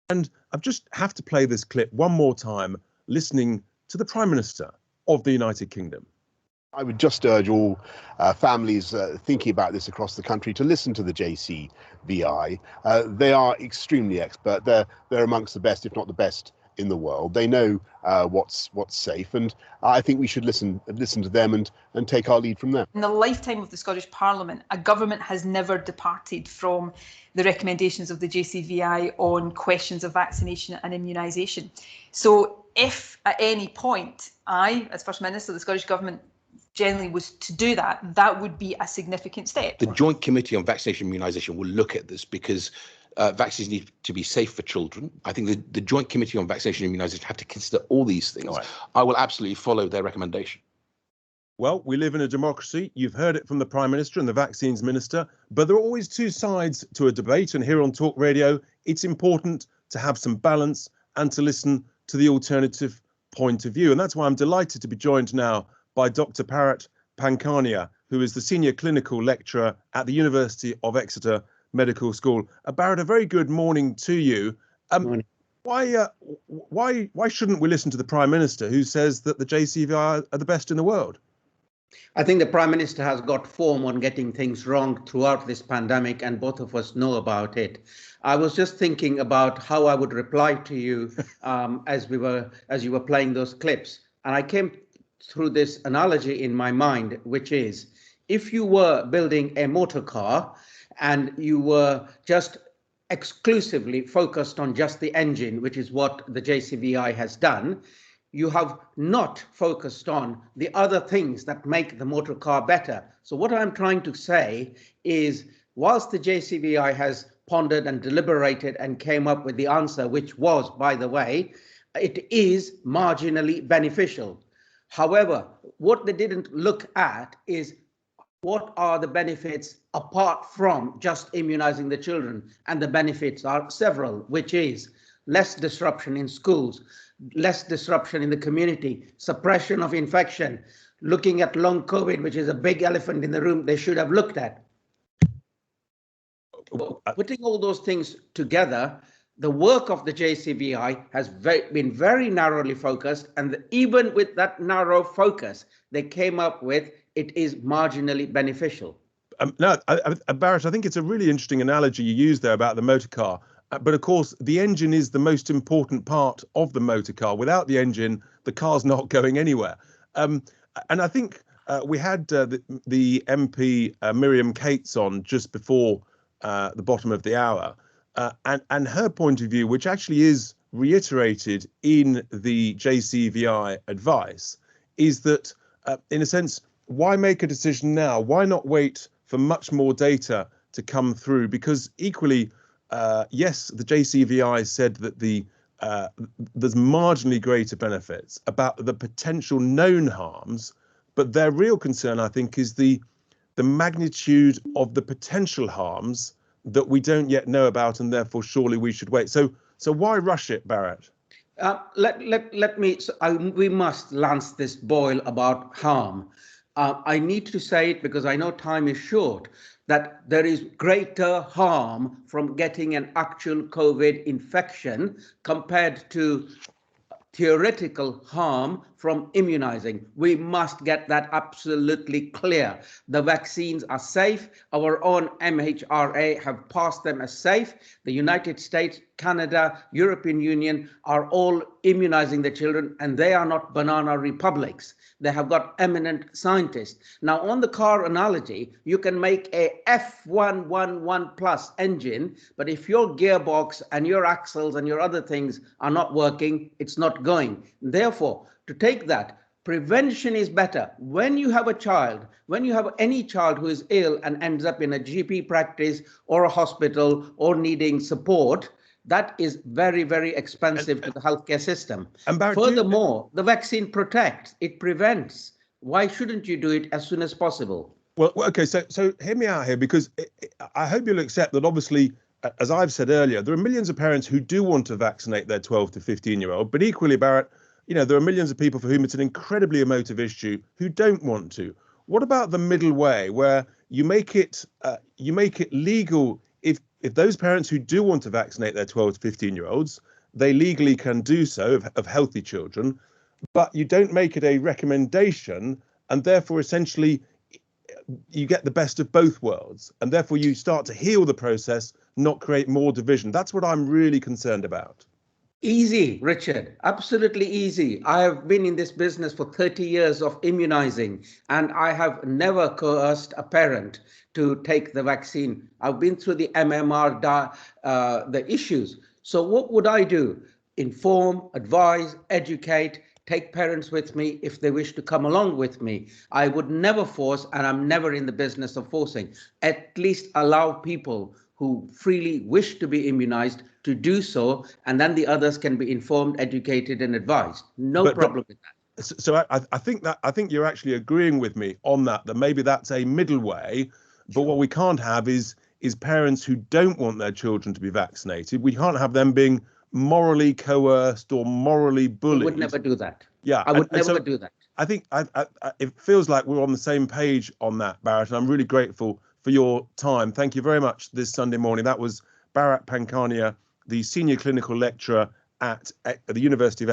And I just have to play this clip one more time, listening to the Prime Minister of the United Kingdom. I would just urge all families thinking about this across the country to listen to the JCVI. They are extremely expert. They're amongst the best, if not the best, in the world. They know what's safe, and I think we should listen to them and take our lead from them. In the lifetime of the Scottish Parliament, a government has never departed from the recommendations of the JCVI on questions of vaccination and immunisation. So if at any point I, as First Minister, the Scottish Government generally was to do that, that would be a significant step. The Joint Committee on Vaccination and Immunisation will look at this because vaccines need to be safe for children. I think the Joint Committee on Vaccination and Immunisation have to consider all these things. Right. I will absolutely follow their recommendation. Well, we live in a democracy. You've heard it from the Prime Minister and the Vaccines Minister, but there are always two sides to a debate. And here on Talk Radio, it's important to have some balance and to listen to the alternative point of view. And that's why I'm delighted to be joined now by Dr. Bharat Pankania, who is the Senior Clinical Lecturer at the University of Exeter Medical School. Bharat, a very good morning to you. Morning. Why shouldn't we listen to the Prime Minister, who says that the JCVI are the best in the world? I think the Prime Minister has got form on getting things wrong throughout this pandemic, and both of us know about it. I was just thinking about how I would reply to you as you were playing those clips, and I came through this analogy in my mind, which is, if you were building a motor car and you were just exclusively focused on just the engine, which is what the JCVI has done, you have not focused on the other things that make the motor car better. So what I'm trying to say is, whilst the JCVI has pondered and deliberated and came up with the answer, which was, by the way, it is marginally beneficial. However, what they didn't look at is what are the benefits apart from just immunizing the children. And the benefits are several, which is less disruption in schools, less disruption in the community, suppression of infection, looking at long COVID, which is a big elephant in the room they should have looked at. Putting all those things together, the work of the JCVI has been very narrowly focused, and even with that narrow focus, they came up with it is marginally beneficial. Bharat, I think it's a really interesting analogy you used there about the motor car. But of course, the engine is the most important part of the motor car. Without the engine, the car's not going anywhere. And I think we had the MP Miriam Cates on just before the bottom of the hour. And her point of view, which actually is reiterated in the JCVI advice, is that, in a sense, why make a decision now? Why not wait for much more data to come through? Because equally, yes, the JCVI said that there's marginally greater benefits about the potential known harms, but their real concern, I think, is the magnitude of the potential harms that we don't yet know about, and therefore surely we should wait. So why rush it, Bharat? We must lance this boil about harm. I need to say it because I know time is short, that there is greater harm from getting an actual COVID infection compared to theoretical harm from immunizing. We must get that absolutely clear. The vaccines are safe. Our own MHRA have passed them as safe. The United States, Canada, European Union are all immunizing the children, and they are not banana republics. They have got eminent scientists. Now, on the car analogy, you can make a F111 plus engine, but if your gearbox and your axles and your other things are not working, it's not going. Therefore, to take that, prevention is better. When you have a child, when you have any child who is ill and ends up in a GP practice or a hospital or needing support, that is very, very expensive to the healthcare system. Furthermore, the vaccine protects, it prevents. Why shouldn't you do it as soon as possible? Well, okay, so hear me out here, because I hope you'll accept that obviously, as I've said earlier, there are millions of parents who do want to vaccinate their 12 to 15-year-old, but equally, Bharat, there are millions of people for whom it's an incredibly emotive issue who don't want to. What about the middle way, where you make it legal if those parents who do want to vaccinate their 12 to 15-year-olds, they legally can do so of healthy children, but you don't make it a recommendation, and therefore essentially you get the best of both worlds, and therefore you start to heal the process, not create more division. That's what I'm really concerned about. Easy, Richard, absolutely easy. I have been in this business for 30 years of immunizing, and I have never coerced a parent to take the vaccine. I've been through the MMR, the issues. So what would I do? Inform, advise, educate, take parents with me if they wish to come along with me. I would never force, and I'm never in the business of forcing. At least allow people who freely wish to be immunized to do so, and then the others can be informed, educated, and advised. No problem with that. So I think you're actually agreeing with me on that maybe that's a middle way, but what we can't have is parents who don't want their children to be vaccinated. We can't have them being morally coerced or morally bullied. I would never do that. Yeah, I would never do that. I think it feels like we're on the same page on that, Bharat, and I'm really grateful for your time. Thank you very much this Sunday morning. That was Bharat Pankania, the Senior Clinical Lecturer at the University of